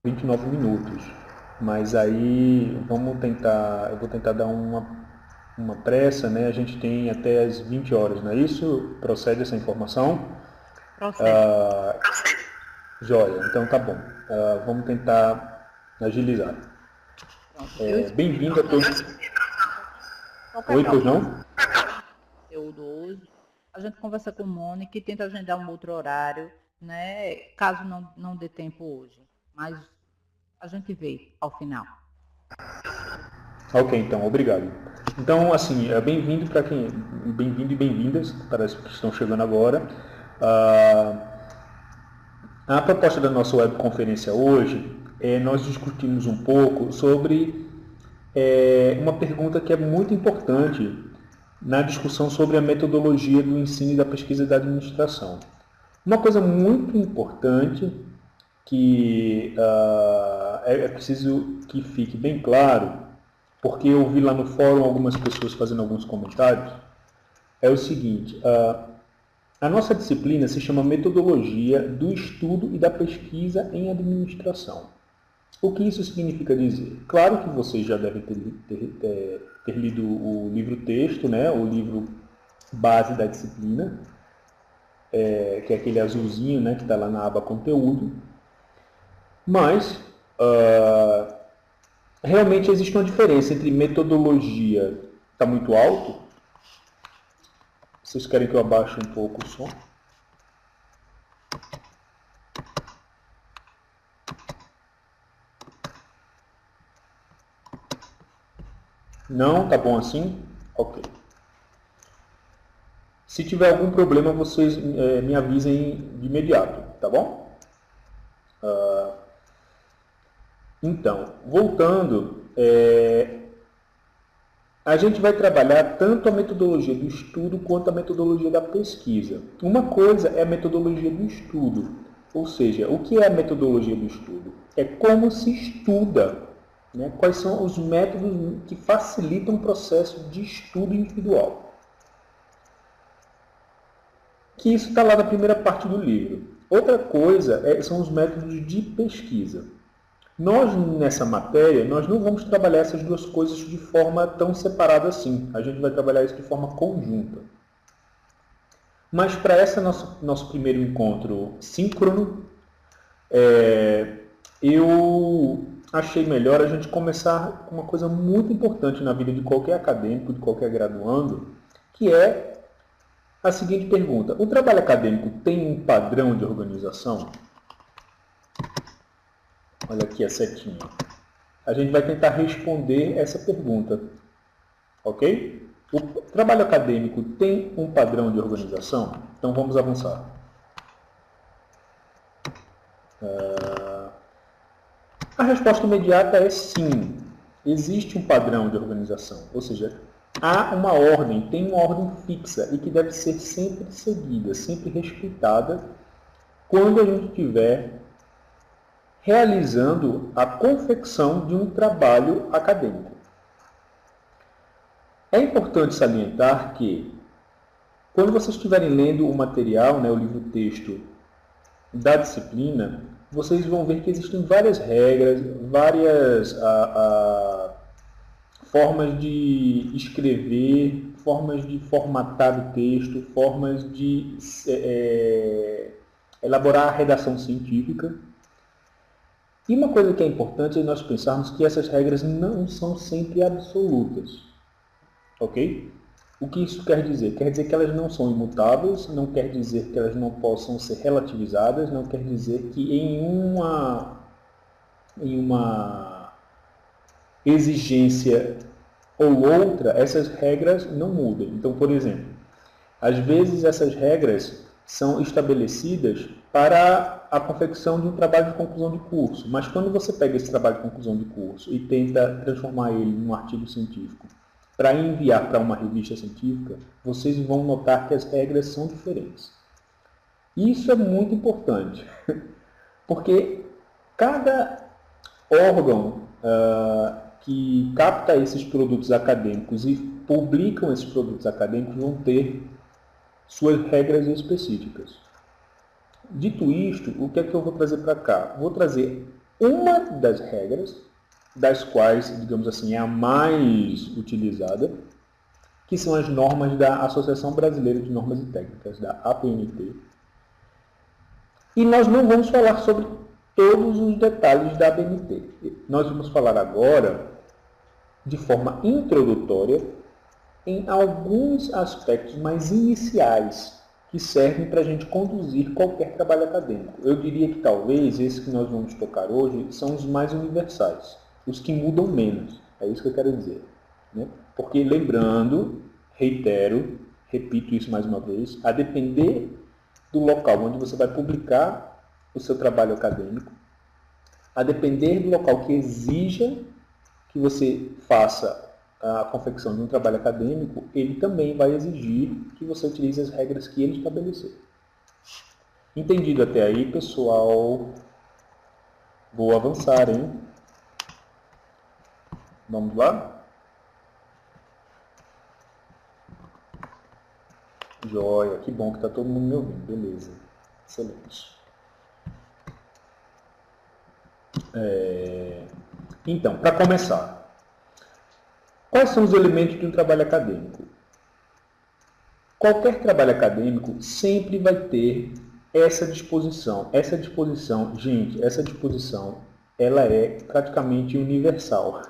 29 minutos. Mas aí eu vou tentar dar uma pressa, né? A gente tem até as 20 horas, não é isso? Procede essa informação? Procede. Joia, então tá bom. Vamos tentar agilizar. Pronto. Eu expliquei para Bem-vindo a todos. você qual é Oi, o pois não? conteúdo hoje. A gente conversa com o Mônica e tenta agendar um outro horário, né? Caso não dê tempo hoje. Mas a gente vê ao final. Ok, então, obrigado. Então, assim, bem-vindo para quem, bem-vindo e bem-vindas para as que estão chegando agora. Ah, a proposta da nossa webconferência hoje é nós discutirmos um pouco sobre uma pergunta que é muito importante na discussão sobre a metodologia do ensino e da pesquisa e da administração. Uma coisa muito importante que é preciso que fique bem claro, porque eu vi lá no fórum algumas pessoas fazendo alguns comentários, é o seguinte: a nossa disciplina se chama Metodologia do Estudo e da Pesquisa em Administração. O que isso significa dizer? Claro que vocês já devem ter lido o livro-texto, né? O livro base da disciplina, que é aquele azulzinho, né? Que está lá na aba Conteúdo. Mas, realmente existe uma diferença entre metodologia, está muito alto. Vocês querem que eu abaixe um pouco o som? Não? Tá bom assim? Ok. Se tiver algum problema, vocês me avisem de imediato, tá bom? Então, voltando, a gente vai trabalhar tanto a metodologia do estudo quanto a metodologia da pesquisa. Uma coisa é a metodologia do estudo, ou seja, o que é a metodologia do estudo? É como se estuda, né? Quais são os métodos que facilitam o processo de estudo individual. Que isso está lá na primeira parte do livro. Outra coisa são os métodos de pesquisa. Nós, nessa matéria, nós não vamos trabalhar essas duas coisas de forma tão separada assim. A gente vai trabalhar isso de forma conjunta. Mas para esse nosso primeiro encontro síncrono, eu achei melhor a gente começar com uma coisa muito importante na vida de qualquer acadêmico, de qualquer graduando, que é a seguinte pergunta: o trabalho acadêmico tem um padrão de organização? Olha aqui a setinha. A gente vai tentar responder essa pergunta, ok? O trabalho acadêmico tem um padrão de organização? Então vamos avançar. A resposta imediata é sim. Existe um padrão de organização, ou seja, há uma ordem, tem uma ordem fixa e que deve ser sempre seguida, sempre respeitada quando a gente estiver realizando a confecção de um trabalho acadêmico. É importante salientar que, quando vocês estiverem lendo o material, né, o livro-texto da disciplina, vocês vão ver que existem várias regras, várias formas de escrever, formas de formatar o texto, formas de elaborar a redação científica. E uma coisa que é importante é nós pensarmos que essas regras não são sempre absolutas, ok? O que isso quer dizer? Quer dizer que elas não são imutáveis, não quer dizer que elas não possam ser relativizadas, não quer dizer que em uma exigência ou outra, essas regras não mudem. Então, por exemplo, às vezes essas regras são estabelecidas para a confecção de um trabalho de conclusão de curso, mas quando você pega esse trabalho de conclusão de curso e tenta transformar ele em um artigo científico para enviar para uma revista científica, vocês vão notar que as regras são diferentes. Isso é muito importante, porque cada órgão que capta esses produtos acadêmicos e publicam esses produtos acadêmicos vão ter suas regras específicas. Dito isto, o que é que eu vou trazer para cá? Vou trazer uma das regras, das quais, digamos assim, é a mais utilizada, que são as normas da Associação Brasileira de Normas e Técnicas, da APNT. E nós não vamos falar sobre todos os detalhes da ABNT. Nós vamos falar agora, de forma introdutória, em alguns aspectos mais iniciais que servem para a gente conduzir qualquer trabalho acadêmico. Eu diria que talvez esses que nós vamos tocar hoje são os mais universais, os que mudam menos. É isso que eu quero dizer. Né? Porque lembrando, reitero, repito isso mais uma vez, a depender do local onde você vai publicar o seu trabalho acadêmico, a depender do local que exija que você faça a confecção de um trabalho acadêmico, ele também vai exigir que você utilize as regras que ele estabeleceu. Entendido até aí, pessoal? Vou avançar, hein? Vamos lá? Joia, que bom que está todo mundo me ouvindo, beleza. Excelente. Então, para começar, quais são os elementos de um trabalho acadêmico? Qualquer trabalho acadêmico sempre vai ter essa disposição. Essa disposição, gente, essa disposição, ela é praticamente universal.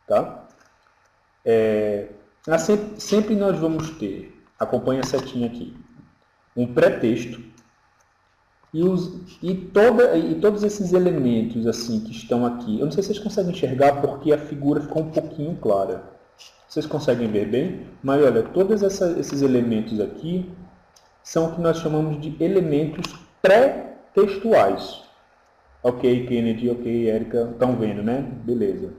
Tá? Sempre nós vamos ter, acompanha a setinha aqui, um pré-texto e todos esses elementos assim que estão aqui. Eu não sei se vocês conseguem enxergar porque a figura ficou um pouquinho clara. Vocês conseguem ver bem? Mas olha, todos esses elementos aqui são o que nós chamamos de elementos pré-textuais. Ok, Kennedy, ok, Érica, estão vendo, né? Beleza.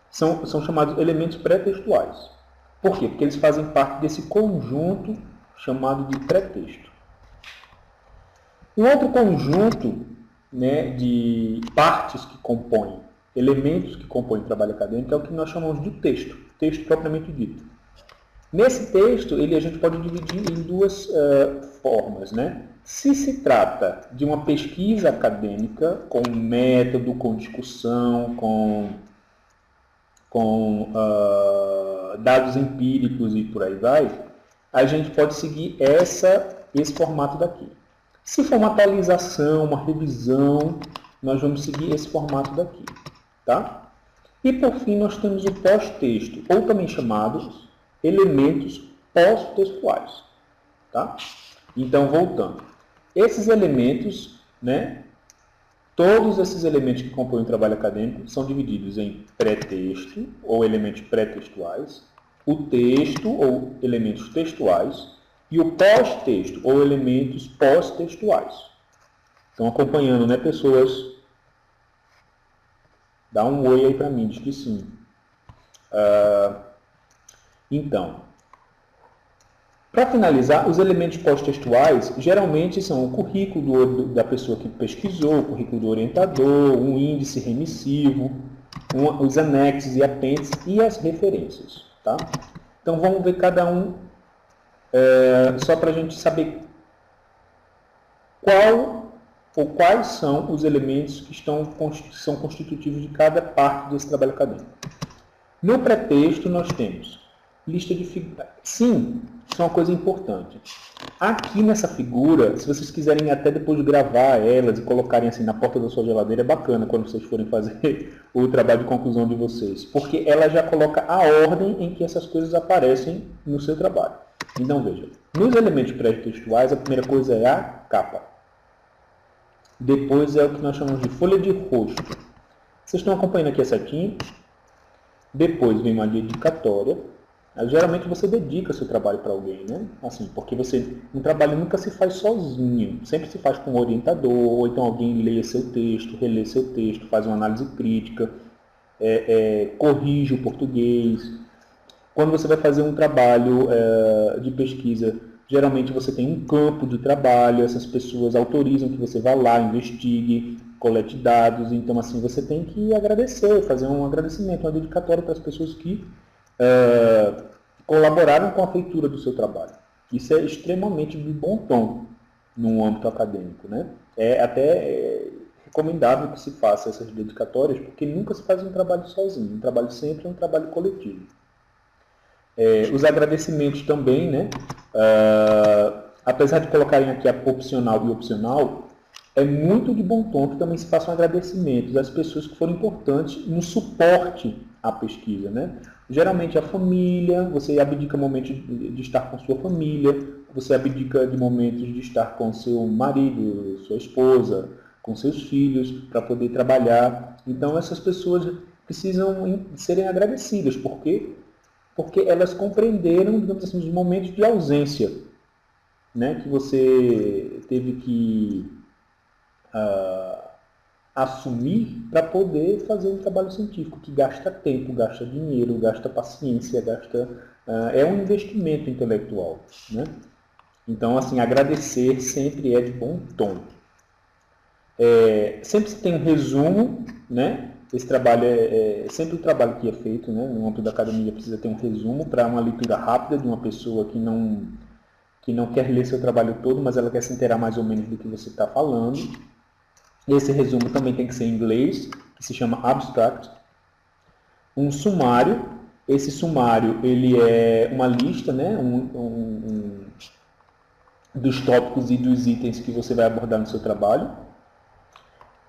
São chamados elementos pré-textuais. Por quê? Porque eles fazem parte desse conjunto chamado de pré-texto. Um outro conjunto, né, de partes que compõem, elementos que compõem o trabalho acadêmico é o que nós chamamos de texto propriamente dito. Nesse texto, a gente pode dividir em duas formas. Né? Se se trata de uma pesquisa acadêmica, com método, com discussão, com dados empíricos e por aí vai, a gente pode seguir esse formato daqui. Se for uma atualização, uma revisão, nós vamos seguir esse formato daqui. Tá? E por fim nós temos o pós-texto, ou também chamados elementos pós-textuais. Tá? Então, voltando. Esses elementos, né, todos esses elementos que compõem o trabalho acadêmico são divididos em pré-texto, ou elementos pré-textuais, o texto, ou elementos textuais, e o pós-texto, ou elementos pós-textuais. Estão acompanhando, né, pessoas? Dá um oi aí para mim, diz que sim. Então, para finalizar, os elementos pós-textuais geralmente são o currículo da pessoa que pesquisou, o currículo do orientador, um índice remissivo, os anexos e apêndices e as referências. Tá? Então vamos ver cada um, só para a gente saber quais são os elementos que são constitutivos de cada parte desse trabalho acadêmico. No pré-texto nós temos lista de figuras. Sim, isso é uma coisa importante. Aqui nessa figura, se vocês quiserem até depois gravar elas e colocarem assim na porta da sua geladeira, é bacana quando vocês forem fazer o trabalho de conclusão de vocês, porque ela já coloca a ordem em que essas coisas aparecem no seu trabalho. Então veja, nos elementos pré-textuais a primeira coisa é a capa. Depois é o que nós chamamos de folha de rosto. Vocês estão acompanhando aqui a setinha? Depois vem uma dedicatória. Geralmente você dedica seu trabalho para alguém, né? Assim, porque um trabalho nunca se faz sozinho, sempre se faz com um orientador, ou então alguém lê seu texto, relê seu texto, faz uma análise crítica, corrige o português. Quando você vai fazer um trabalho de pesquisa, geralmente você tem um campo de trabalho, essas pessoas autorizam que você vá lá, investigue, colete dados, então assim você tem que agradecer, fazer um agradecimento, uma dedicatória para as pessoas que colaboraram com a feitura do seu trabalho. Isso é extremamente de bom tom no âmbito acadêmico, né? É até recomendável que se faça essas dedicatórias, porque nunca se faz um trabalho sozinho, um trabalho sempre é um trabalho coletivo. Os agradecimentos também, né? Apesar de colocarem aqui a opcional e opcional, é muito de bom tom que também se façam agradecimentos às pessoas que foram importantes no suporte à pesquisa, né? Geralmente a família, você abdica momentos de estar com sua família, você abdica de momentos de estar com seu marido, sua esposa, com seus filhos, para poder trabalhar. Então essas pessoas precisam serem agradecidas, porque elas compreenderam, digamos assim, os momentos de ausência, né, que você teve que assumir para poder fazer um trabalho científico, que gasta tempo, gasta dinheiro, gasta paciência, é um investimento intelectual, né? Então, assim, agradecer sempre é de bom tom. Sempre se tem um resumo, né? Esse trabalho sempre o trabalho que é feito, né, no âmbito da academia precisa ter um resumo para uma leitura rápida de uma pessoa que não quer ler seu trabalho todo, mas ela quer se inteirar mais ou menos do que você está falando. Esse resumo também tem que ser em inglês, que se chama abstract. Um sumário, esse sumário ele é uma lista, né, dos tópicos e dos itens que você vai abordar no seu trabalho.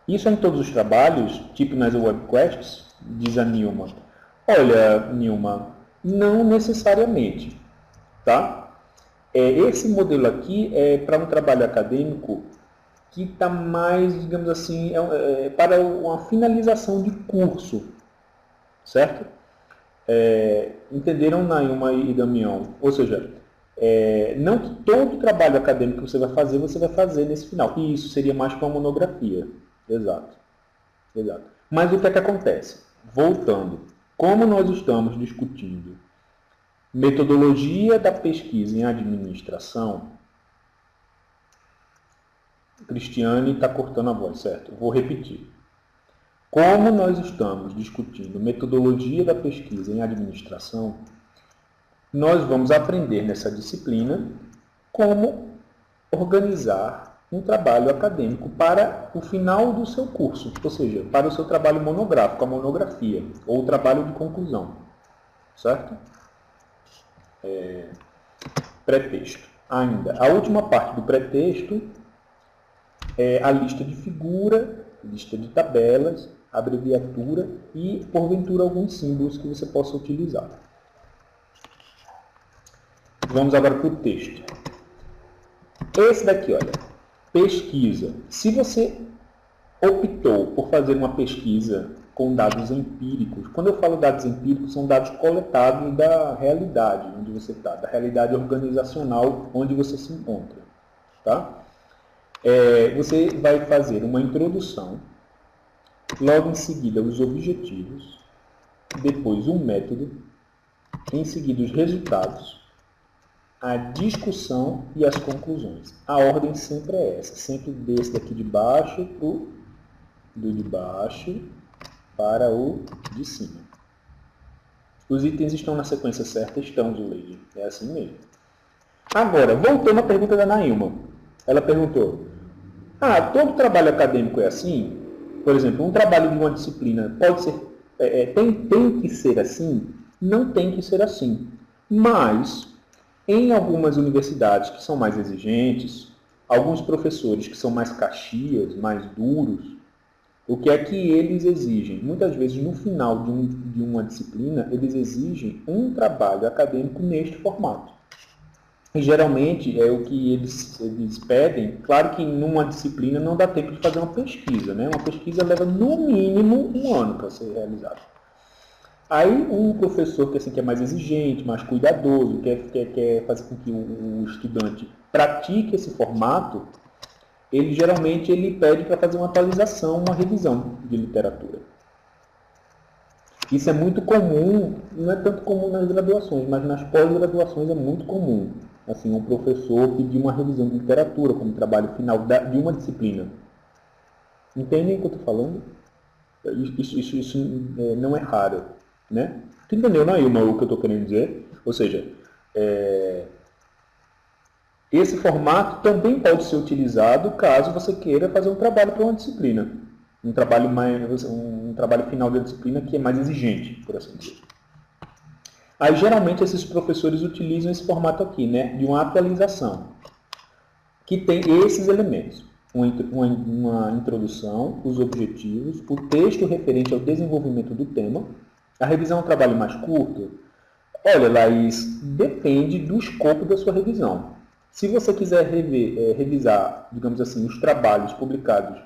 Isso é em todos os trabalhos, tipo nas webquests, diz a Nilma. Olha, Nilma, não necessariamente, tá? Esse modelo aqui é para um trabalho acadêmico que está mais, digamos assim, para uma finalização de curso, certo? Entenderam, Nilma e Damião? Ou seja, não que todo trabalho acadêmico que você vai fazer nesse final. E isso seria mais para uma monografia. Exato. Mas o que é que acontece? Voltando, como nós estamos discutindo metodologia da pesquisa em administração, Cristiane está cortando a voz, certo? Vou repetir. Como nós estamos discutindo metodologia da pesquisa em administração, nós vamos aprender nessa disciplina como organizar um trabalho acadêmico para o final do seu curso, ou seja, para o seu trabalho monográfico, a monografia, ou o trabalho de conclusão, certo? Pretexto. Ainda, a última parte do pretexto é a lista de figura, lista de tabelas, abreviatura e, porventura, alguns símbolos que você possa utilizar. Vamos agora para o texto. Esse daqui, olha, pesquisa. Se você optou por fazer uma pesquisa com dados empíricos, quando eu falo dados empíricos, são dados coletados da realidade onde você está, da realidade organizacional onde você se encontra, tá? Você vai fazer uma introdução, logo em seguida os objetivos, depois o método, em seguida os resultados, a discussão e as conclusões. A ordem sempre é essa, sempre desse daqui de baixo do de baixo para o de cima. Os itens estão na sequência certa? Estão, Zuleide. É assim mesmo. Agora, voltando à pergunta da Nailma. Ela perguntou, todo trabalho acadêmico é assim? Por exemplo, um trabalho de uma disciplina pode ser, tem que ser assim? Não tem que ser assim. Mas, em algumas universidades que são mais exigentes, alguns professores que são mais caxias, mais duros, o que é que eles exigem? Muitas vezes, no final de uma disciplina, eles exigem um trabalho acadêmico neste formato. E, geralmente, é o que eles pedem. Claro que numa disciplina não dá tempo de fazer uma pesquisa, né? Uma pesquisa leva, no mínimo, 1 ano para ser realizada. Aí, um professor que é mais exigente, mais cuidadoso, quer fazer com que o estudante pratique esse formato, geralmente pede para fazer uma atualização, uma revisão de literatura. Isso é muito comum, não é tanto comum nas graduações, mas nas pós-graduações é muito comum. Assim, um professor pedir uma revisão de literatura como trabalho final de uma disciplina. Entendem o que eu estou falando? Isso não é raro, né? Tu entendeu, Nailma, o que eu estou querendo dizer? Ou seja, esse formato também pode ser utilizado caso você queira fazer um trabalho para uma disciplina. um trabalho final da disciplina que é mais exigente, por assim dizer. Aí, geralmente, esses professores utilizam esse formato aqui, né, de uma atualização, que tem esses elementos. Uma introdução, os objetivos, o texto referente ao desenvolvimento do tema. A revisão é um trabalho mais curto? Olha, Laís, depende do escopo da sua revisão. Se você quiser revisar, digamos assim, os trabalhos publicados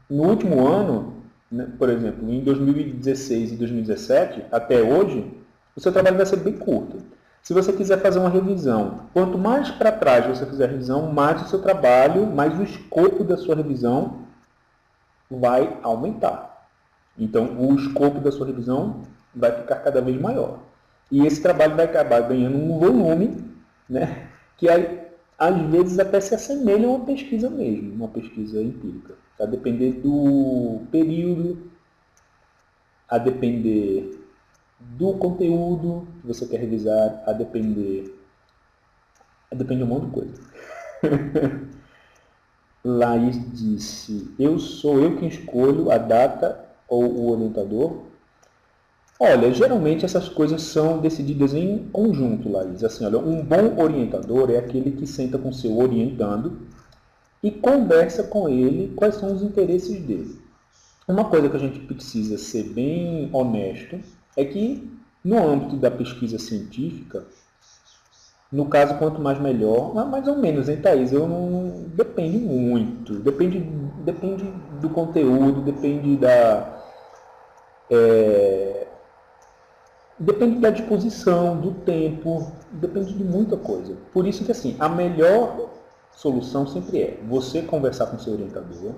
no último ano, né, por exemplo, em 2016 e 2017, até hoje, o seu trabalho vai ser bem curto. Se você quiser fazer uma revisão, quanto mais para trás você fizer a revisão, mais o seu trabalho, mais o escopo da sua revisão vai aumentar. Então, o escopo da sua revisão vai ficar cada vez maior. E esse trabalho vai acabar ganhando um volume, né, que às vezes até se assemelha a uma pesquisa mesmo, uma pesquisa empírica. A depender do período, a depender do conteúdo que você quer revisar, a depender de um monte de coisa. Laís disse, sou eu quem escolho a data ou o orientador? Olha, geralmente essas coisas são decididas em conjunto, Laís. Assim, olha, um bom orientador é aquele que senta com seu orientando e conversa com ele quais são os interesses dele. Uma coisa que a gente precisa ser bem honesto é que, no âmbito da pesquisa científica, no caso, quanto mais melhor, mais ou menos, hein, Thaís? Depende muito. Depende do conteúdo, depende da disposição, do tempo, depende de muita coisa. Por isso que, assim, a melhor solução sempre é você conversar com seu orientador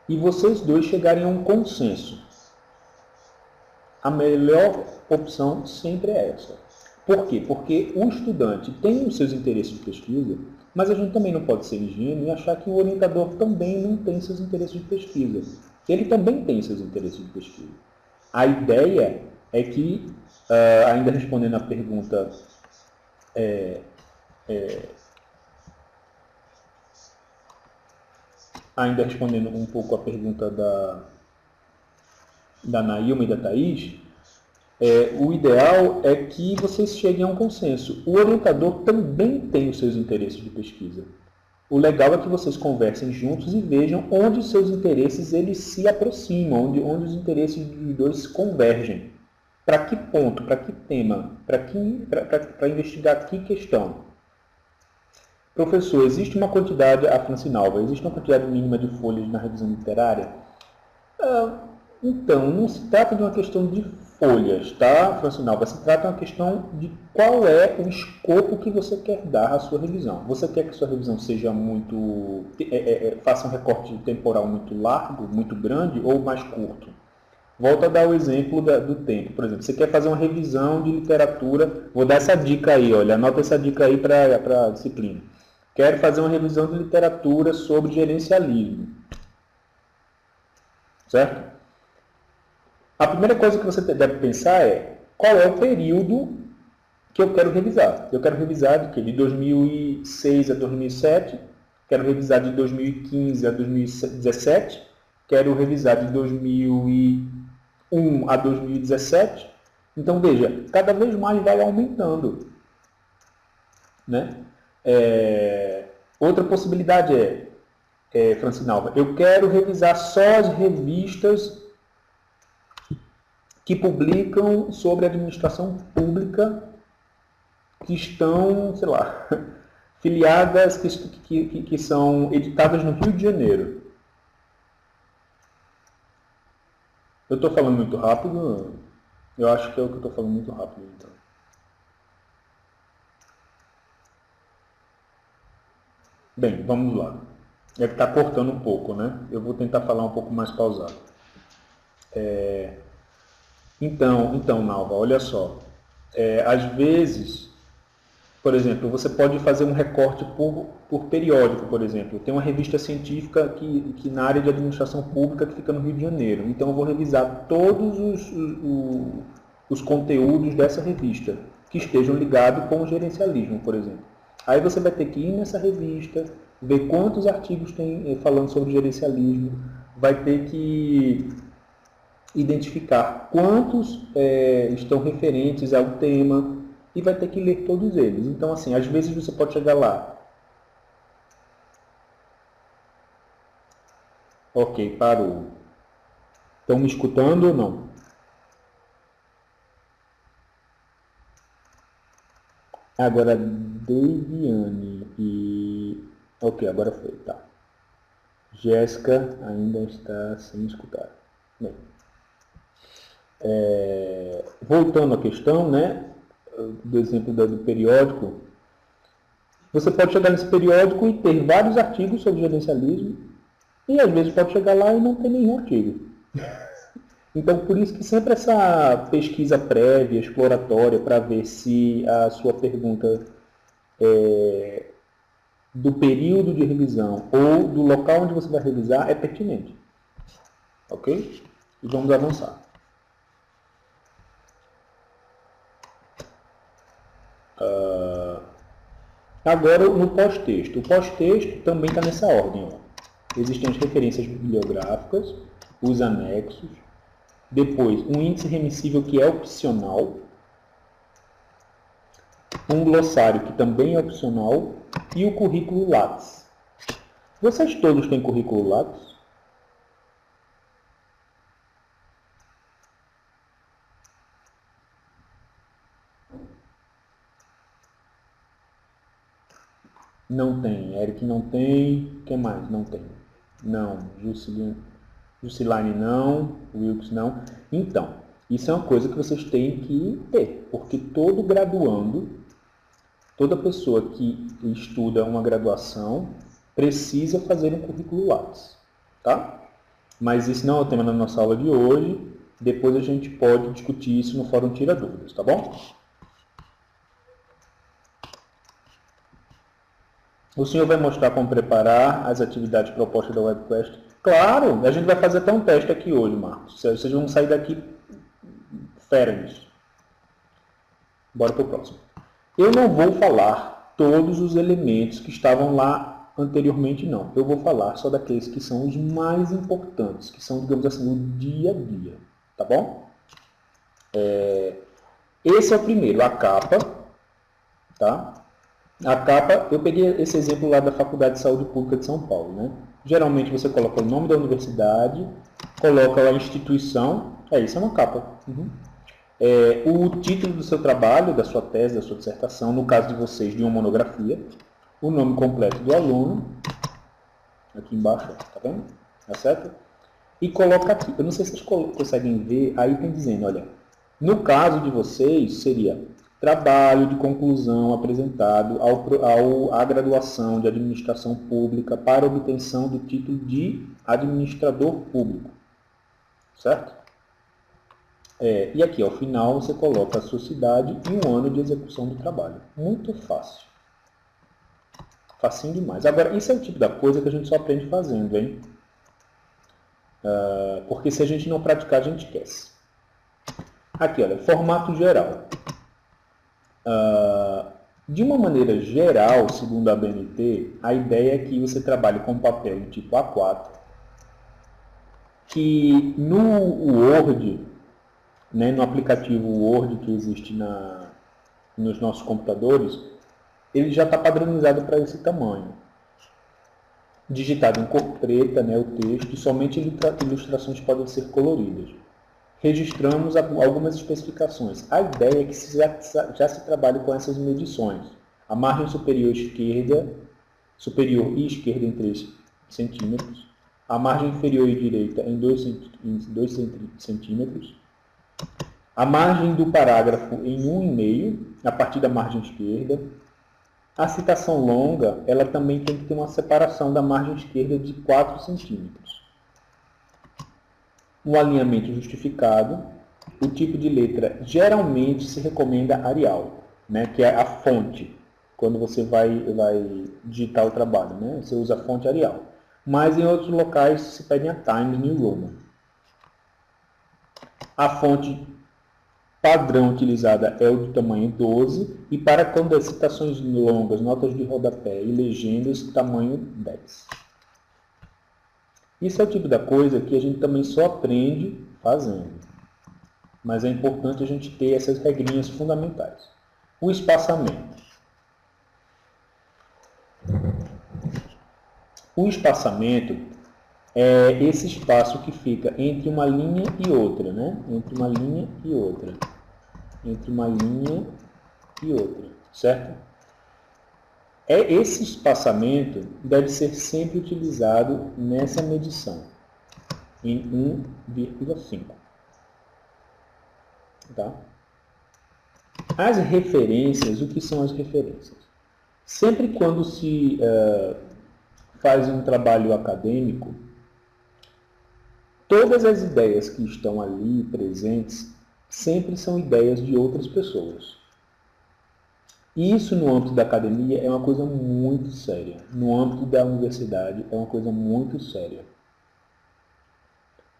e vocês dois chegarem a um consenso. A melhor opção sempre é essa. Por quê? Porque o estudante tem os seus interesses de pesquisa, mas a gente também não pode ser ingênuo e achar que o orientador também não tem seus interesses de pesquisa. Ele também tem seus interesses de pesquisa. A ideia é que, ainda respondendo a pergunta, ainda respondendo um pouco a pergunta da Nailma e da Thaís, o ideal é que vocês cheguem a um consenso. O orientador também tem os seus interesses de pesquisa. O legal é que vocês conversem juntos e vejam onde os seus interesses eles se aproximam, onde os interesses dos dois convergem. Para que ponto, para que tema, para investigar que questão. Professor, existe uma quantidade, a Francinalva, existe uma quantidade mínima de folhas na revisão literária? Então, não se trata de uma questão de folhas, tá, Francinalva? Se trata de uma questão de qual é o escopo que você quer dar à sua revisão. Você quer que a sua revisão seja muito... faça um recorte temporal muito largo, muito grande ou mais curto? Volto a dar o exemplo do tempo. Por exemplo, você quer fazer uma revisão de literatura, vou dar essa dica aí, olha, anota essa dica aí para a disciplina. Quero fazer uma revisão de literatura sobre gerencialismo. Certo? A primeira coisa que você deve pensar é qual é o período que eu quero revisar. Eu quero revisar de 2006 a 2007, quero revisar de 2015 a 2017, quero revisar de 2001 a 2017. Então, veja, cada vez mais vai aumentando. Né? Outra possibilidade Francinalva, eu quero revisar só as revistas que publicam sobre administração pública que estão, sei lá, filiadas, que são editadas no Rio de Janeiro. Eu estou falando muito rápido? Eu acho que é o que eu estou falando muito rápido, então. Bem, vamos lá. É que está cortando um pouco, né? Eu vou tentar falar um pouco mais pausado. Então, Nalva, olha só. Às vezes, por exemplo, você pode fazer um recorte por periódico, por exemplo. Tem uma revista científica que na área de administração pública que fica no Rio de Janeiro. Então, eu vou revisar todos os conteúdos dessa revista que estejam ligados com o gerencialismo, por exemplo. Aí você vai ter que ir nessa revista, ver quantos artigos tem falando sobre gerencialismo, vai ter que identificar quantos estão referentes ao tema e vai ter que ler todos eles. Então, assim, às vezes você pode chegar lá. Ok, parou. Estão me escutando ou não? Agora, Deviane e... Ok, agora foi, tá. Jéssica ainda está sem escutar. Bem, voltando à questão, né, do exemplo do periódico, você pode chegar nesse periódico e ter vários artigos sobre gerencialismo e às vezes pode chegar lá e não ter nenhum artigo. Então, por isso que sempre essa pesquisa prévia, exploratória, para ver se a sua pergunta do período de revisão ou do local onde você vai revisar é pertinente. Ok? E vamos avançar. Agora, no pós-texto. O pós-texto também está nessa ordem. Ó. Existem as referências bibliográficas, os anexos, depois um índice remissível que é opcional, um glossário que também é opcional e o currículo Lattes. Vocês todos têm currículo Lattes? Não tem. Eric não tem. Quem mais não tem? Não. Jusilane não. Wilkes não. Então, isso é uma coisa que vocês têm que ter, porque todo graduando, toda pessoa que estuda uma graduação precisa fazer um currículo Lattes, tá? Mas isso não é o tema da nossa aula de hoje. Depois a gente pode discutir isso no Fórum Tira Dúvidas, tá bom? O senhor vai mostrar como preparar as atividades propostas da WebQuest? Claro, a gente vai fazer até um teste aqui hoje, Marcos. Vocês vão sair daqui fera nisso. Bora para o próximo. Eu não vou falar todos os elementos que estavam lá anteriormente, não. Eu vou falar só daqueles que são os mais importantes, que são, digamos assim, o dia a dia. Tá bom? Esse é o primeiro, a capa. Tá? A capa, eu peguei esse exemplo lá da Faculdade de Saúde Pública de São Paulo. Né? Geralmente você coloca o nome da universidade, coloca lá a instituição, isso é uma capa. O título do seu trabalho, da sua tese, da sua dissertação, no caso de vocês, de uma monografia, o nome completo do aluno, aqui embaixo, tá vendo? Tá certo? E coloca aqui, eu não sei se vocês conseguem ver, aí tem dizendo, olha, no caso de vocês, seria trabalho de conclusão apresentado à graduação de administração pública para obtenção do título de administrador público. Certo? E aqui, ao final, você coloca a sua cidade e um ano de execução do trabalho. Muito fácil. Facinho demais. Agora, isso é o tipo da coisa que a gente só aprende fazendo, hein? Porque se a gente não praticar, a gente esquece. Aqui, olha, formato geral. De uma maneira geral, segundo a ABNT, a ideia é que você trabalhe com papel do tipo A4, que no Word, né, no aplicativo Word que existe nos nossos computadores, ele já está padronizado para esse tamanho. Digitado em cor preta, né, o texto, e somente ilustrações podem ser coloridas. Registramos algumas especificações. A ideia é que já se trabalhe com essas medições. A margem superior e esquerda em 3 centímetros. A margem inferior e direita em 2 centímetros. A margem do parágrafo em 1,5, a partir da margem esquerda. A citação longa, ela também tem que ter uma separação da margem esquerda de 4 centímetros. Um alinhamento justificado. O tipo de letra geralmente se recomenda Arial, né, que é a fonte, quando você vai digitar o trabalho. Né, você usa a fonte Arial. Mas em outros locais se pedem a Times New Roman. A fonte padrão utilizada é o de tamanho 12 e para quando as citações longas, notas de rodapé e legendas, tamanho 10. Isso é o tipo da coisa que a gente também só aprende fazendo. Mas é importante a gente ter essas regrinhas fundamentais. O espaçamento. O espaçamento é esse espaço que fica entre uma linha e outra, né? Entre uma linha e outra. Entre uma linha e outra, certo? Esse espaçamento deve ser sempre utilizado nessa medição, em 1,5. Tá? As referências, o que são as referências? Sempre quando se faz um trabalho acadêmico, todas as ideias que estão ali presentes sempre são ideias de outras pessoas. E isso no âmbito da academia é uma coisa muito séria. No âmbito da universidade é uma coisa muito séria.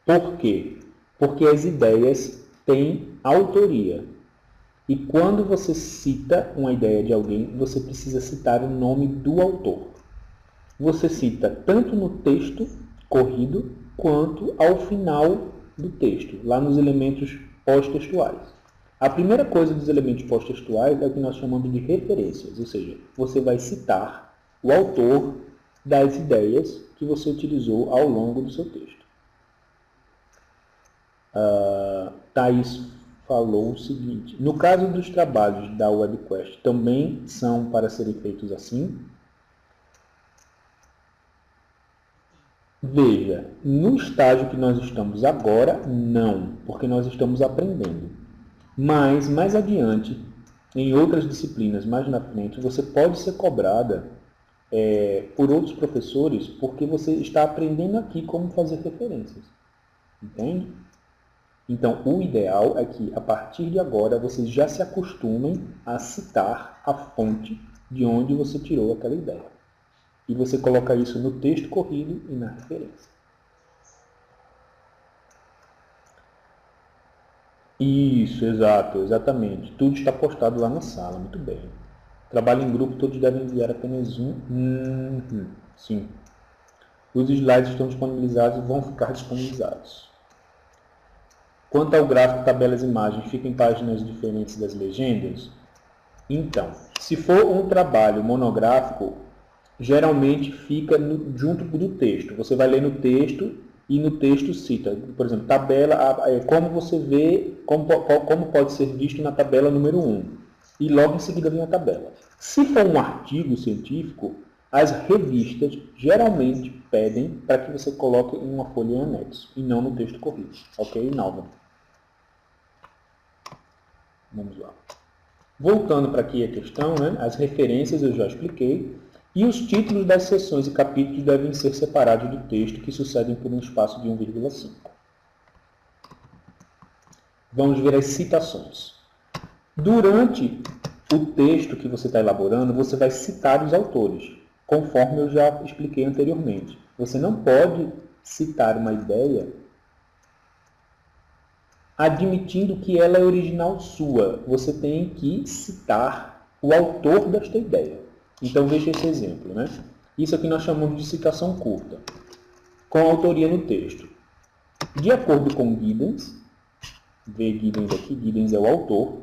Por quê? Porque as ideias têm autoria. E quando você cita uma ideia de alguém, você precisa citar o nome do autor. Você cita tanto no texto corrido, quanto ao final do texto, lá nos elementos pós-textuais. A primeira coisa dos elementos pós-textuais é o que nós chamamos de referências, ou seja, você vai citar o autor das ideias que você utilizou ao longo do seu texto. Thaís falou o seguinte: no caso dos trabalhos da WebQuest, também são para serem feitos assim? Veja, no estágio que nós estamos agora, não, porque nós estamos aprendendo. Mas, mais adiante, em outras disciplinas, mais na frente, você pode ser cobrada por outros professores porque você está aprendendo aqui como fazer referências. Entende? Então, o ideal é que, a partir de agora, vocês já se acostumem a citar a fonte de onde você tirou aquela ideia. E você coloca isso no texto corrido e na referência. Isso, exato, exatamente. Tudo está postado lá na sala, muito bem. Trabalho em grupo, todos devem enviar apenas um. Sim. Os slides estão disponibilizados e vão ficar disponibilizados. Quanto ao gráfico, tabelas e imagens, fica em páginas diferentes das legendas? Então, se for um trabalho monográfico, geralmente fica junto do texto. Você vai ler no texto e no texto cita, por exemplo, tabela, como você vê, como pode ser visto na tabela número 1. E logo em seguida vem a tabela. Se for um artigo científico, as revistas geralmente pedem para que você coloque em uma folha em anexo e não no texto corrido. Ok, Nalva? Vamos lá. Voltando para aqui a questão, né? As referências eu já expliquei. E os títulos das seções e capítulos devem ser separados do texto, que sucedem por um espaço de 1,5. Vamos ver as citações. Durante o texto que você está elaborando, você vai citar os autores, conforme eu já expliquei anteriormente. Você não pode citar uma ideia admitindo que ela é original sua. Você tem que citar o autor desta ideia. Então veja esse exemplo, né? Isso aqui nós chamamos de citação curta, com autoria no texto. De acordo com Giddens, vê Giddens aqui, Giddens é o autor.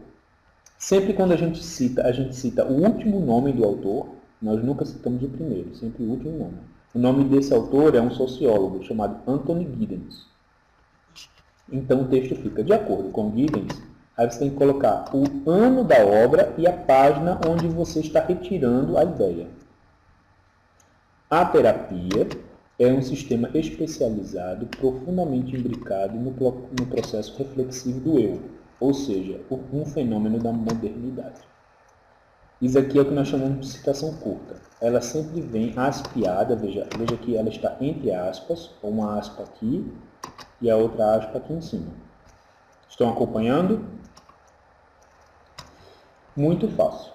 Sempre quando a gente cita o último nome do autor, nós nunca citamos o primeiro, sempre o último nome. O nome desse autor é um sociólogo chamado Anthony Giddens. Então o texto fica de acordo com Giddens. Aí você tem que colocar o ano da obra e a página onde você está retirando a ideia. A terapia é um sistema especializado, profundamente imbricado no processo reflexivo do eu, ou seja, um fenômeno da modernidade. Isso aqui é o que nós chamamos de citação curta. Ela sempre vem aspeada, veja que ela está entre aspas, uma aspa aqui e a outra aspa aqui em cima. Estão acompanhando? Muito fácil.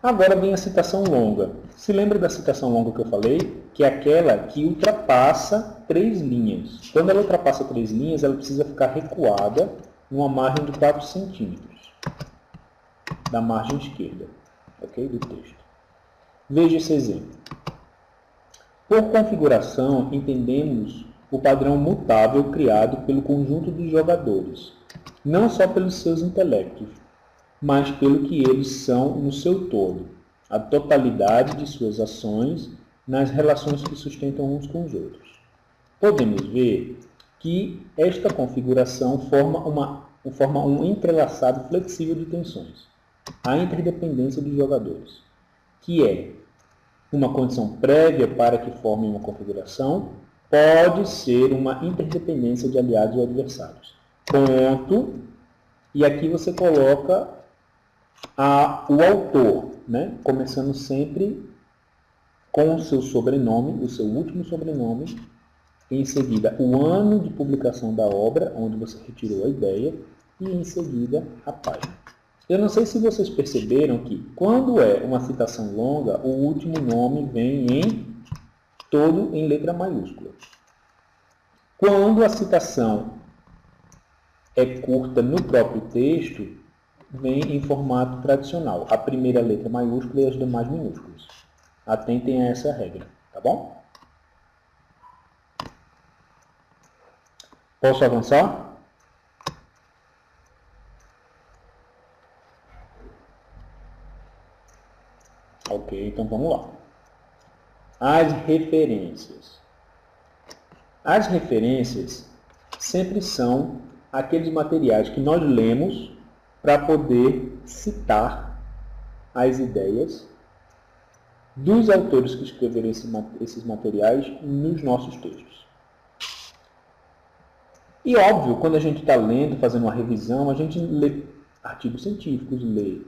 Agora vem a citação longa. Se lembra da citação longa que eu falei? Que é aquela que ultrapassa 3 linhas. Quando ela ultrapassa 3 linhas, ela precisa ficar recuada numa margem de 4 centímetros da margem esquerda, ok? Do texto. Veja esse exemplo. Por configuração, entendemos o padrão mutável criado pelo conjunto dos jogadores, não só pelos seus intelectos, mas pelo que eles são no seu todo, a totalidade de suas ações nas relações que sustentam uns com os outros. Podemos ver que esta configuração forma um entrelaçado flexível de tensões, a interdependência dos jogadores, que é uma condição prévia para que formem uma configuração, pode ser uma interdependência de aliados ou adversários. Ponto. E aqui você coloca o autor, né? Começando sempre com o seu sobrenome, o seu último sobrenome, em seguida o ano de publicação da obra, onde você retirou a ideia, e em seguida a página. Eu não sei se vocês perceberam que, quando é uma citação longa, o último nome vem todo em letra maiúscula. Quando a citação é curta no próprio texto, vem em formato tradicional, a primeira letra maiúscula e as demais minúsculas. Atentem a essa regra, tá bom? Posso avançar? Ok, então vamos lá. As referências. As referências sempre são aqueles materiais que nós lemos para poder citar as ideias dos autores que escreveram esses materiais nos nossos textos. E óbvio, quando a gente está lendo, fazendo uma revisão, a gente lê artigos científicos, lê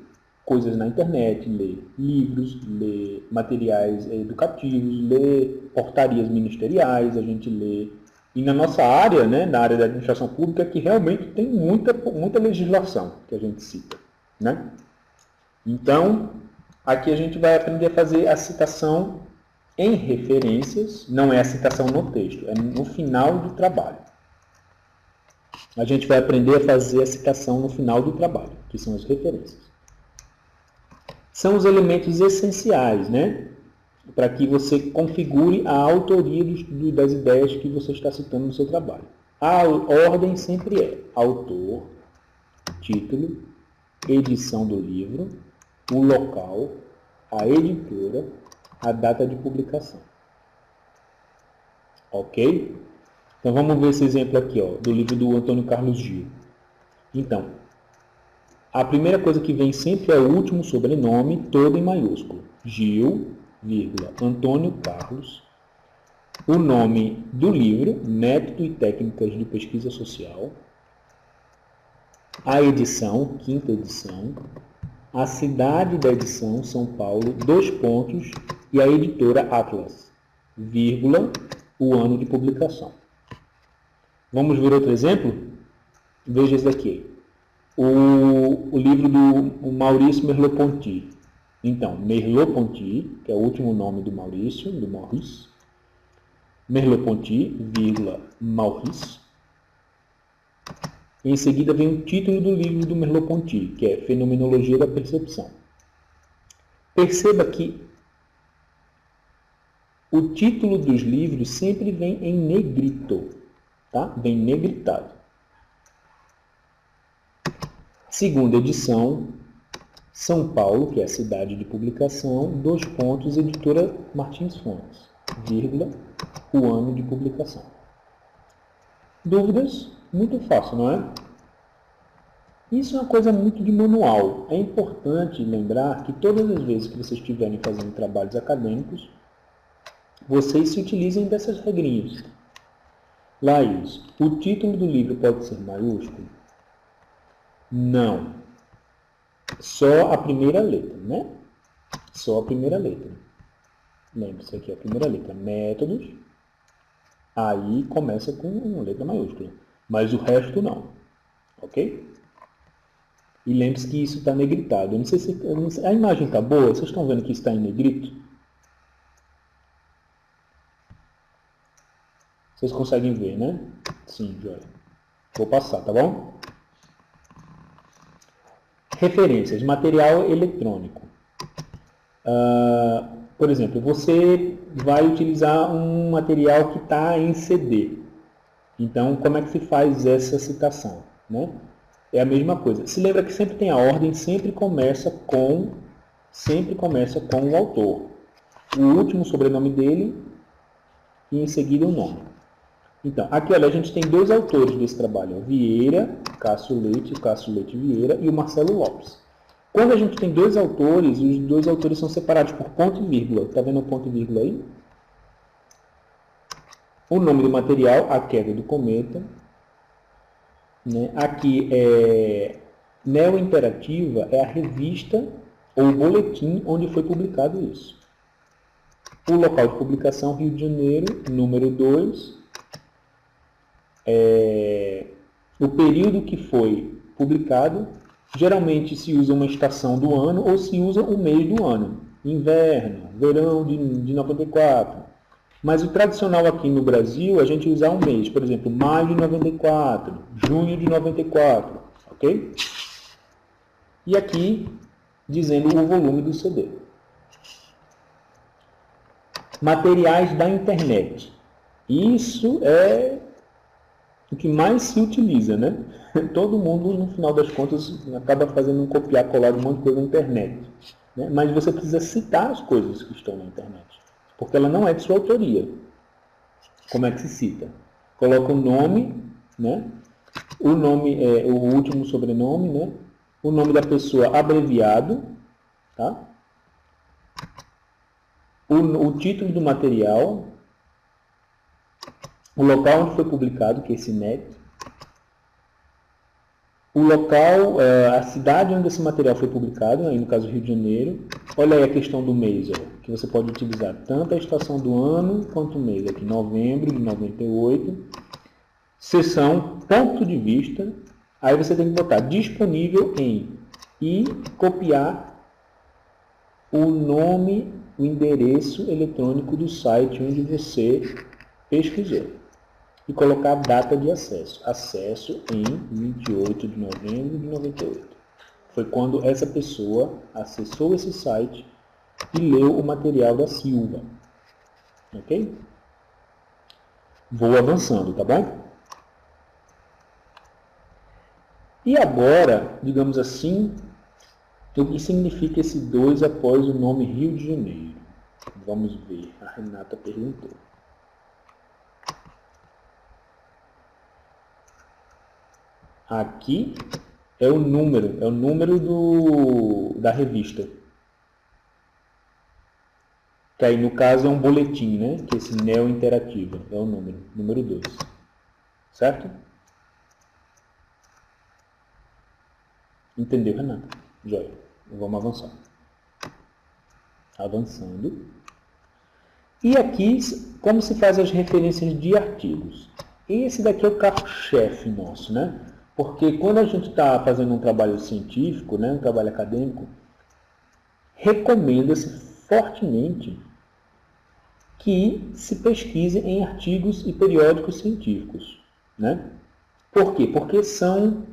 coisas na internet, lê livros, lê materiais educativos, lê portarias ministeriais, a gente lê... E na nossa área, né, na área da administração pública, que realmente tem muita legislação que a gente cita, né? Então, aqui a gente vai aprender a fazer a citação em referências, não é a citação no texto, é no final do trabalho. A gente vai aprender a fazer a citação no final do trabalho, que são as referências. São os elementos essenciais, né? Para que você configure a autoria das ideias que você está citando no seu trabalho. A ordem sempre é autor, título, edição do livro, o local, a editora, a data de publicação. Ok? Então vamos ver esse exemplo aqui, ó, do livro do Antônio Carlos Gil. Então, a primeira coisa que vem sempre é o último sobrenome, todo em maiúsculo. Gil, vírgula, Antônio Carlos. O nome do livro, Método e Técnicas de Pesquisa Social. A edição, quinta edição. A cidade da edição, São Paulo, 2 pontos. E a editora Atlas, vírgula, o ano de publicação. Vamos ver outro exemplo? Veja esse daqui. O livro do Maurício Merleau-Ponty. Então, Merleau-Ponty, que é o último nome do Maurício, do Maurice. Merleau-Ponty, vírgula, Maurice. Em seguida vem o título do livro do Merleau-Ponty, que é Fenomenologia da Percepção. Perceba que o título dos livros sempre vem em negrito, tá? Vem negritado. Segunda edição, São Paulo, que é a cidade de publicação, 2 pontos, editora Martins Fontes, vírgula, o ano de publicação. Dúvidas? Muito fácil, não é? Isso é uma coisa muito de manual. É importante lembrar que todas as vezes que vocês estiverem fazendo trabalhos acadêmicos, vocês se utilizem dessas regrinhas. Laís, o título do livro pode ser maiúsculo? Não. Só a primeira letra, né? Só a primeira letra. Lembre-se aqui, a primeira letra, métodos. Aí começa com uma letra maiúscula. Mas o resto não. Ok? E lembre-se que isso está negritado. Eu não sei, a imagem está boa? Vocês estão vendo que isso está em negrito? Vocês conseguem ver, né? Sim, joia. Vou passar, tá bom? Referências, material eletrônico. Por exemplo, você vai utilizar um material que está em CD. Então, como é que se faz essa citação, né? É a mesma coisa. Se lembra que sempre tem a ordem, sempre começa com o autor. O último sobrenome dele e em seguida o nome. Então, aqui olha, a gente tem dois autores desse trabalho, Vieira, Cássio Leite Vieira e o Marcelo Lopes. Quando a gente tem dois autores, os dois autores são separados por ponto e vírgula. Está vendo o ponto e vírgula aí? O nome do material, A Queda do Cometa. Né? Aqui é Neo Interativa, é a revista ou o boletim onde foi publicado isso. O local de publicação, Rio de Janeiro, número 2. O período que foi publicado, geralmente se usa uma estação do ano ou se usa o mês do ano. Inverno, verão de 94. Mas o tradicional aqui no Brasil é a gente usar um mês, por exemplo, maio de 94, junho de 94, ok? E aqui, dizendo o volume do CD. Materiais da internet. Isso é o que mais se utiliza, né? Todo mundo, no final das contas, acaba fazendo um copiar, colar de um monte de coisa na internet. Né? Mas você precisa citar as coisas que estão na internet, porque ela não é de sua autoria. Como é que se cita? Coloca o nome, né? O nome é o último sobrenome, né? O nome da pessoa abreviado, tá? O título do material, o local onde foi publicado, que é esse NET, o local, a cidade onde esse material foi publicado, aí no caso Rio de Janeiro. Olha aí a questão do mês, ó, que você pode utilizar tanto a estação do ano quanto o mês. Aqui, novembro de 98. Seção, ponto de vista. Aí você tem que botar disponível em e copiar o nome, o endereço eletrônico do site onde você pesquisou. E colocar a data de acesso. Acesso em 28 de novembro de 98. Foi quando essa pessoa acessou esse site e leu o material da Silva. Ok? Vou avançando, tá bom? E agora, digamos assim, o que significa esse 2 após o nome Rio de Janeiro? Vamos ver, a Renata perguntou. Aqui é o número da revista. Que aí no caso é um boletim, né? Que esse Neo Interativa é o número 2. Certo? Entendeu, Renata? Joia. Vamos avançar. Avançando. E aqui, como se faz as referências de artigos? Esse daqui é o carro-chefe nosso, né? Porque quando a gente está fazendo um trabalho científico, né, um trabalho acadêmico, recomenda-se fortemente que se pesquise em artigos e periódicos científicos. Né? Por quê? Porque são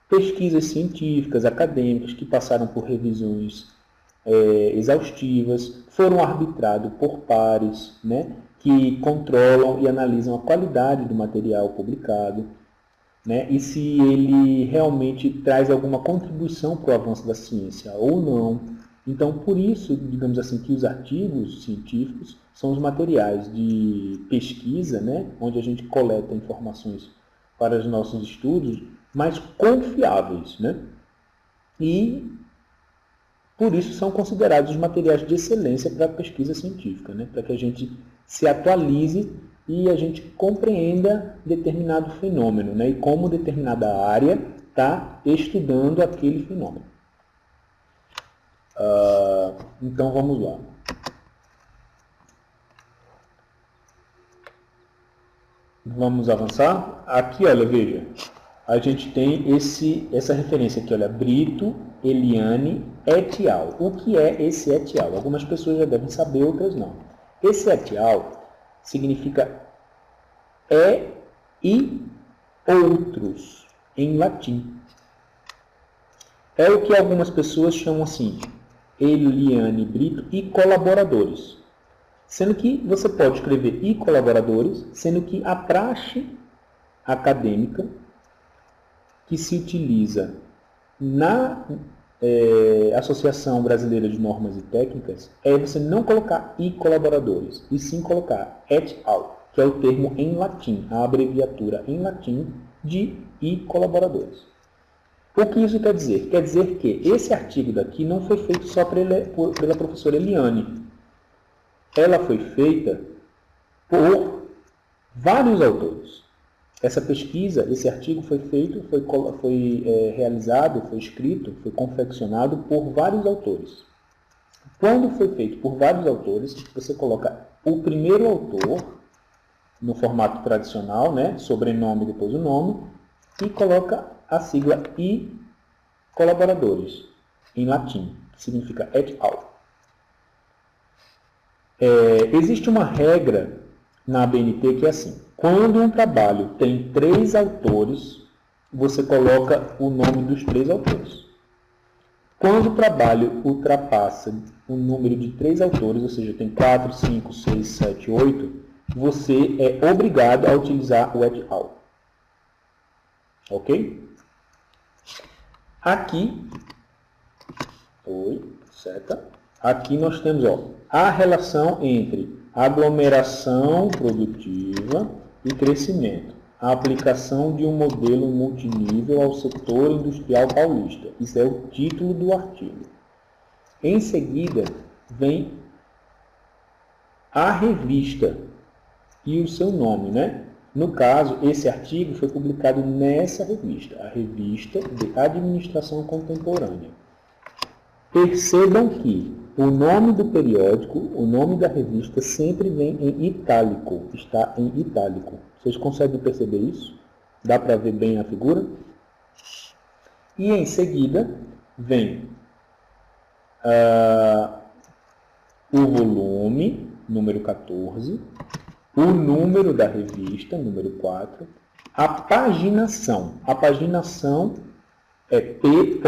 pesquisas científicas, acadêmicas, que passaram por revisões exaustivas, foram arbitrados por pares, né, que controlam e analisam a qualidade do material publicado, né, e se ele realmente traz alguma contribuição para o avanço da ciência ou não. Então, por isso, digamos assim, que os artigos científicos são os materiais de pesquisa, né, onde a gente coleta informações para os nossos estudos mais confiáveis, né? E por isso são considerados os materiais de excelência para a pesquisa científica, né? Para que a gente se atualize e a gente compreenda determinado fenômeno, né? E como determinada área está estudando aquele fenômeno. Então vamos lá. Vamos avançar. Aqui, olha, veja. a gente tem essa referência aqui, olha, Brito, Eliane, et al. O que é esse et al? Algumas pessoas já devem saber, outras não. Esse et al significa e outros, em latim. É o que algumas pessoas chamam assim, Eliane Brito e colaboradores. Sendo que você pode escrever e colaboradores, sendo que a praxe acadêmica que se utiliza na Associação Brasileira de Normas e Técnicas é você não colocar e colaboradores, e sim colocar et al, que é o termo em latim, a abreviatura em latim de e colaboradores. O que isso quer dizer? Quer dizer que esse artigo daqui não foi feito só pela professora Eliane. Ela foi feita por vários autores. Essa pesquisa, esse artigo foi feito, foi realizado, foi escrito, foi confeccionado por vários autores. Quando foi feito por vários autores, você coloca o primeiro autor, no formato tradicional, né, sobrenome depois o nome, e coloca a sigla e colaboradores, em latim, que significa et al. Existe uma regra na ABNT que é assim, quando um trabalho tem 3 autores, você coloca o nome dos 3 autores. Quando o trabalho ultrapassa o número de 3 autores, ou seja, tem 4, 5, 6, 7, 8, você é obrigado a utilizar o et al. Ok? Aqui, aqui nós temos a relação entre aglomeração produtiva e crescimento. A aplicação de um modelo multinível ao setor industrial paulista. Isso é o título do artigo. Em seguida, vem a revista e o seu nome, né? No caso, esse artigo foi publicado nessa revista, a Revista de Administração Contemporânea. Percebam que o nome do periódico, o nome da revista sempre vem em itálico, está em itálico. Vocês conseguem perceber isso? Dá para ver bem a figura? E em seguida vem o volume, número 14, o número da revista, número 4, a paginação. A paginação é P.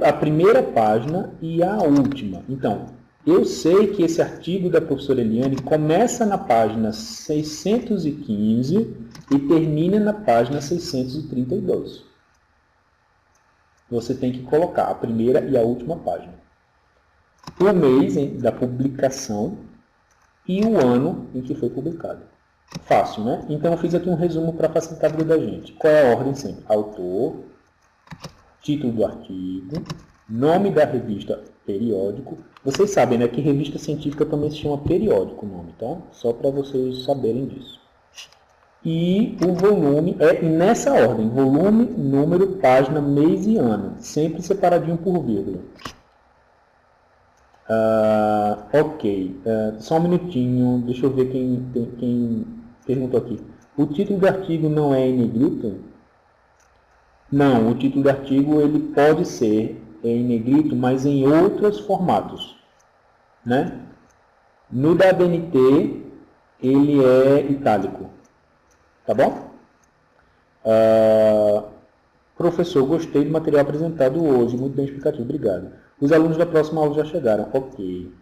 a primeira página e a última. Então, eu sei que esse artigo da professora Eliane começa na página 615 e termina na página 632. Você tem que colocar a primeira e a última página. O mês da publicação e o ano em que foi publicado. Fácil, né? Então, eu fiz aqui um resumo para facilitar a vida da gente. Qual é a ordem sempre? Autor, título do artigo, nome da revista, periódico. Vocês sabem, né, que revista científica também se chama periódico o nome, tá? Só para vocês saberem disso. E o volume é nessa ordem, volume, número, página, mês e ano, sempre separadinho por vírgula. Ok, só um minutinho, deixa eu ver quem perguntou aqui. O título do artigo não é em negrito? Não, o título do artigo ele pode ser em negrito, mas em outros formatos, né? No da ABNT, ele é itálico, tá bom? Professor, gostei do material apresentado hoje, muito bem explicativo, obrigado. Os alunos da próxima aula já chegaram, ok.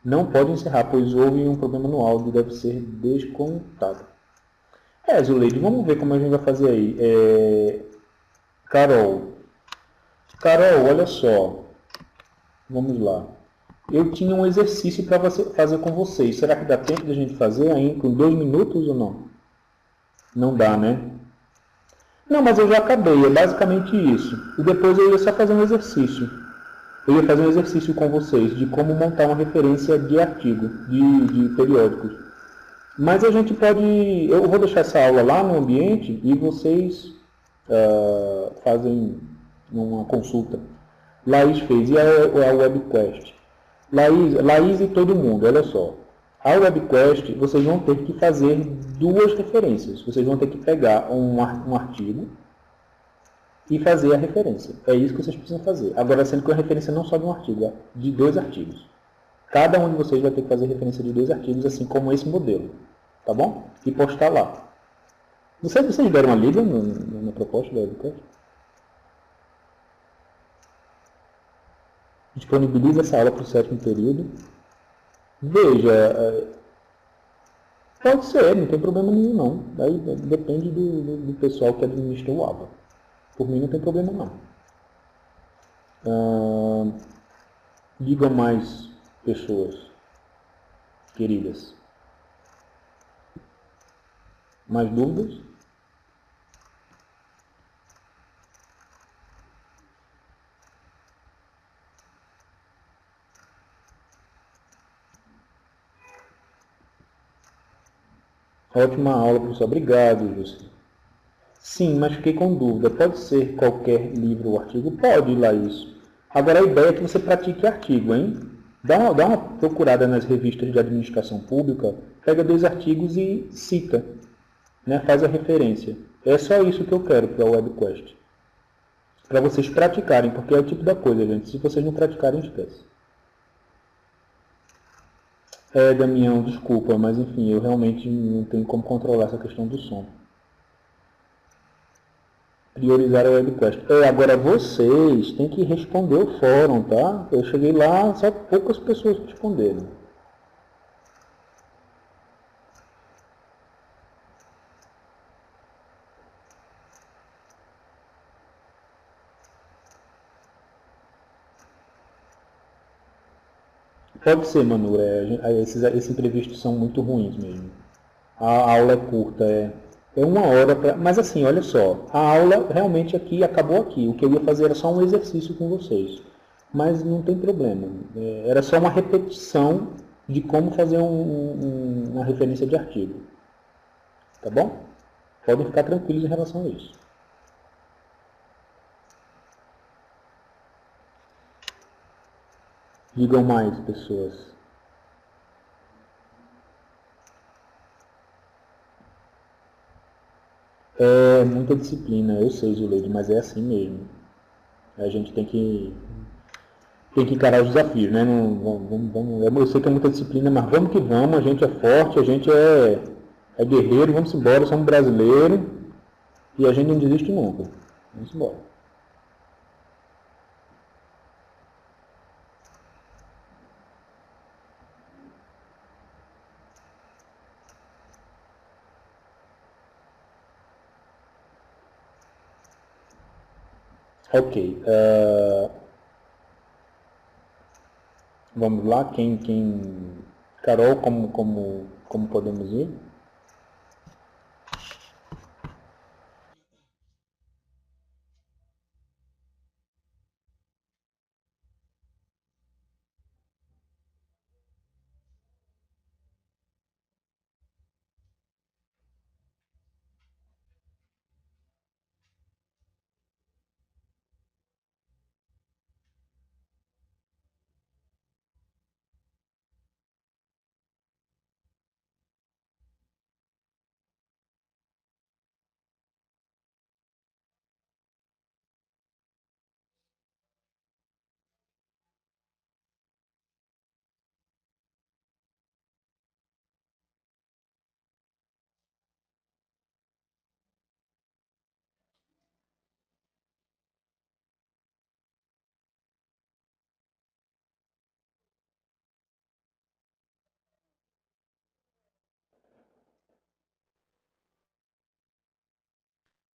Não pode encerrar, pois houve um problema no áudio, deve ser descontado. Zuleide, vamos ver como a gente vai fazer aí. Carol, olha só. Vamos lá. Eu tinha um exercício para fazer com vocês. Será que dá tempo de a gente fazer ainda com 2 minutos ou não? Não dá, né? Não, mas eu já acabei. É basicamente isso. E depois eu ia só fazer um exercício. Eu ia fazer um exercício com vocês de como montar uma referência de artigo, de periódicos. Mas a gente pode... Eu vou deixar essa aula lá no ambiente e vocês fazem uma consulta. Laís fez. E a webquest? Laís e todo mundo, olha só. A webquest, vocês vão ter que fazer duas referências. Vocês vão ter que pegar um artigo e fazer a referência. É isso que vocês precisam fazer. Agora, sendo que a referência não só de um artigo, é de dois artigos. Cada um de vocês vai ter que fazer referência de dois artigos, assim como esse modelo. Tá bom? E postar lá. Não sei se vocês deram uma lida na proposta da webquest. Disponibiliza essa aula para o sétimo período. Veja, pode ser, não tem problema nenhum não. Daí depende do pessoal que administra o AVA. Por mim não tem problema não. Digam mais, pessoas queridas. Mais dúvidas? Ótima aula, professor. Obrigado, José. Sim, mas fiquei com dúvida. Pode ser qualquer livro ou artigo? Pode, Laís. Agora a ideia é que você pratique artigo, hein? Dá uma procurada nas revistas de administração pública, pega dois artigos e cita, né? Faz a referência. É só isso que eu quero para a webquest. Para vocês praticarem, porque é o tipo da coisa, gente. Se vocês não praticarem, esquece. Damião, desculpa, mas enfim, eu realmente não tenho como controlar essa questão do som. Priorizar a webquest. Agora vocês têm que responder o fórum, tá? Eu cheguei lá, só poucas pessoas responderam. Pode ser, Manu, esses imprevistos são muito ruins mesmo. A aula é curta, é uma hora para. Mas assim, olha só, a aula realmente aqui acabou aqui. O que eu ia fazer era só um exercício com vocês. Mas não tem problema. Era só uma repetição de como fazer uma referência de artigo. Tá bom? Podem ficar tranquilos em relação a isso. Digam mais, pessoas. É muita disciplina, eu sei, Zuleide, mas é assim mesmo. A gente tem que encarar os desafios, né? Não, eu sei que é muita disciplina, mas vamos que vamos, a gente é forte, a gente é guerreiro, vamos embora, somos brasileiros e a gente não desiste nunca. Vamos embora. Ok. Vamos lá, Carol, como podemos ir?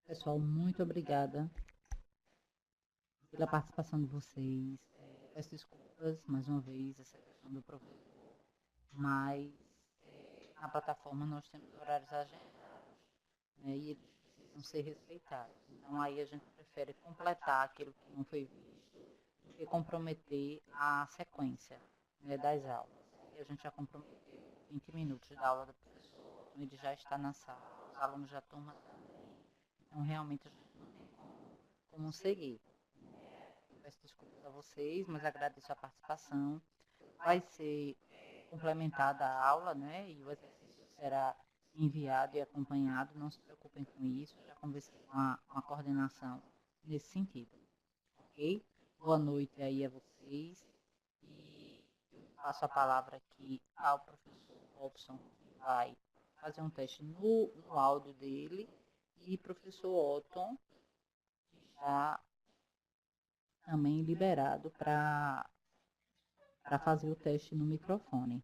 Pessoal, muito obrigada pela participação de vocês. Peço desculpas mais uma vez essa questão do professor, mas na plataforma nós temos horários agendados, né, e eles precisam ser respeitados. Então aí a gente prefere completar aquilo que não foi visto do que comprometer a sequência, né, das aulas. E a gente já comprometeu 20 minutos da aula do professor, então ele já está na sala, os alunos já estão também. Então realmente a gente não tem como seguir. Peço desculpas a vocês, mas agradeço a participação. Vai ser complementada a aula, né? E o exercício será enviado e acompanhado, não se preocupem com isso, já conversei com a coordenação nesse sentido, ok? Boa noite aí a vocês e passo a palavra aqui ao professor Robson, que vai fazer um teste no áudio dele, e professor Otton, que está também liberado para fazer o teste no microfone.